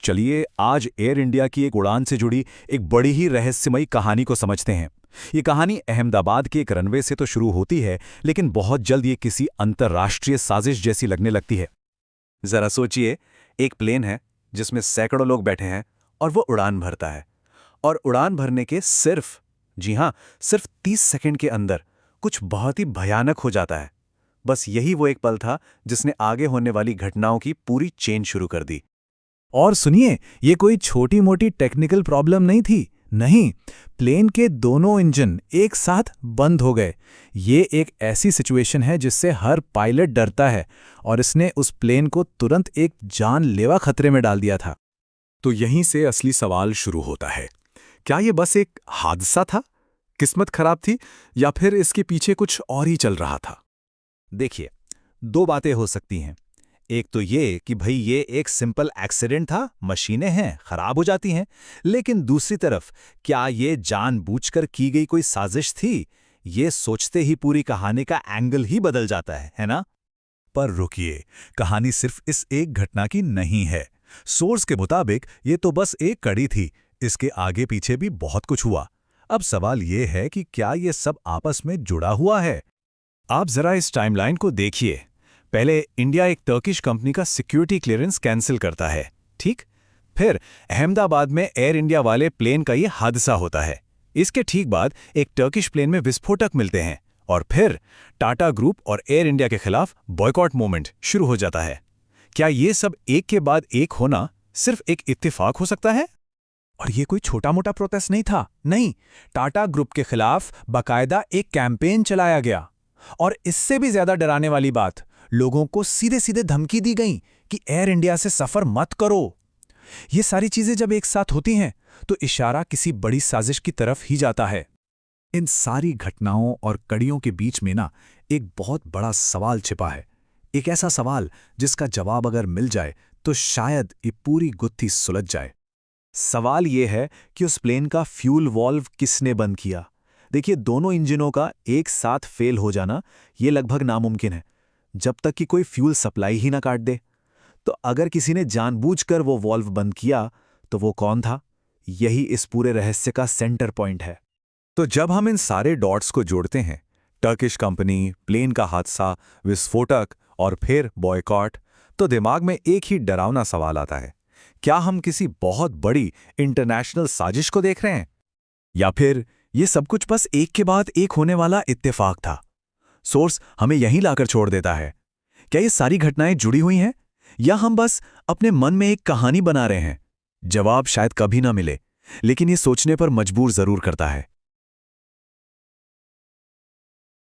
चलिए आज air India की एक उड़ान से जुड़ी एक बड़ी ही रहस्यमयी कहानी को समझते हैं। ये कहानी अहमदाबाद के एक रनवे से तो शुरू होती है, लेकिन बहुत जल्द ये किसी अंतर्राष्ट्रीय साजिश जैसी लगने लगती है। जरा सोचिए, एक प्लेन है जिसमें सैकड़ों लोग बैठे हैं और वो उड़ान भरता है। और उड़ान भरने के सिर्फ 30 सेकंड के अंदर कुछ बहुत ही भयानक हो जाता है। बस यही वो एक पल था जिसने आगे होने वाली घटनाओं की पूरी चेन शुरू कर दी। और सुनिए, ये कोई छोटी मोटी टेक्निकल प्रॉब्लम नहीं थी। नहीं, प्लेन के दोनों इंजन एक साथ बंद हो गए। ये एक ऐसी सिचुएशन है जिससे हर पायलट डरता है, और इसने उस प्लेन को तुरंत एक जानलेवा खतरे में डाल दिया था। तो यहीं से असली सवाल शुरू होता है। क्या ये बस एक हादसा था, किस्मत खराब थी, या फिर इसके पीछे कुछ और ही चल रहा था? देखिए, दो बातें हो सकती हैं। एक तो ये कि भाई ये एक सिंपल एक्सीडेंट था, मशीनें हैं, खराब हो जाती हैं। लेकिन दूसरी तरफ, क्या ये जानबूझकर की गई कोई साजिश थी? ये सोचते ही पूरी कहानी का एंगल ही बदल जाता है ना? पर रुकिए, कहानी सिर्फ इस एक घटना की नहीं है। सोर्स के मुताबिक ये तो बस एक कड़ी थी, इसके आगे पीछे भी बहुत कुछ हुआ। अब सवाल ये है कि क्या ये सब आपस में जुड़ा हुआ है? आप जरा इस टाइमलाइन को देखिए। पहले इंडिया एक टर्किश कंपनी का सिक्योरिटी क्लियरेंस कैंसिल करता है, ठीक? फिर अहमदाबाद में एयर इंडिया वाले प्लेन का ये हादसा होता है। इसके ठीक बाद एक टर्किश प्लेन में विस्फोटक मिलते हैं, और फिर टाटा ग्रुप और एयर इंडिया के खिलाफ बॉयकॉट मूवमेंट शुरू हो जाता है। क्या ये सब एक के बाद एक होना सिर्फ एक इत्तेफाक हो सकता है? और ये कोई छोटा मोटा प्रोटेस्ट नहीं था। नहीं, टाटा ग्रुप के खिलाफ बाकायदा एक कैंपेन चलाया गया। और इससे भी ज्यादा डराने वाली बात, लोगों को सीधे सीधे धमकी दी गई कि एयर इंडिया से सफर मत करो। ये सारी चीजें जब एक साथ होती हैं तो इशारा किसी बड़ी साजिश की तरफ ही जाता है। इन सारी घटनाओं और कड़ियों के बीच में ना एक बहुत बड़ा सवाल छिपा है। एक ऐसा सवाल जिसका जवाब अगर मिल जाए तो शायद ये पूरी गुत्थी सुलझ जाए। सवाल ये है कि उस प्लेन का फ्यूल वॉल्व किसने बंद किया। देखिए, दोनों इंजनों का एक साथ फेल हो जाना ये लगभग नामुमकिन है, जब तक कि कोई फ्यूल सप्लाई ही ना काट दे। तो अगर किसी ने जानबूझकर वो वॉल्व बंद किया, तो वो कौन था? यही इस पूरे रहस्य का सेंटर पॉइंट है। तो जब हम इन सारे डॉट्स को जोड़ते हैं, टर्किश कंपनी, प्लेन का हादसा, विस्फोटक और फिर बॉयकॉट, तो दिमाग में एक ही डरावना सवाल आता है। क्या हम किसी बहुत बड़ी इंटरनेशनल साजिश को देख रहे हैं, या फिर ये सब कुछ बस एक के बाद एक होने वाला इत्तेफाक था? सोर्स हमें यहीं लाकर छोड़ देता है। क्या ये सारी घटनाएं जुड़ी हुई हैं, या हम बस अपने मन में एक कहानी बना रहे हैं? जवाब शायद कभी ना मिले, लेकिन ये सोचने पर मजबूर जरूर करता है।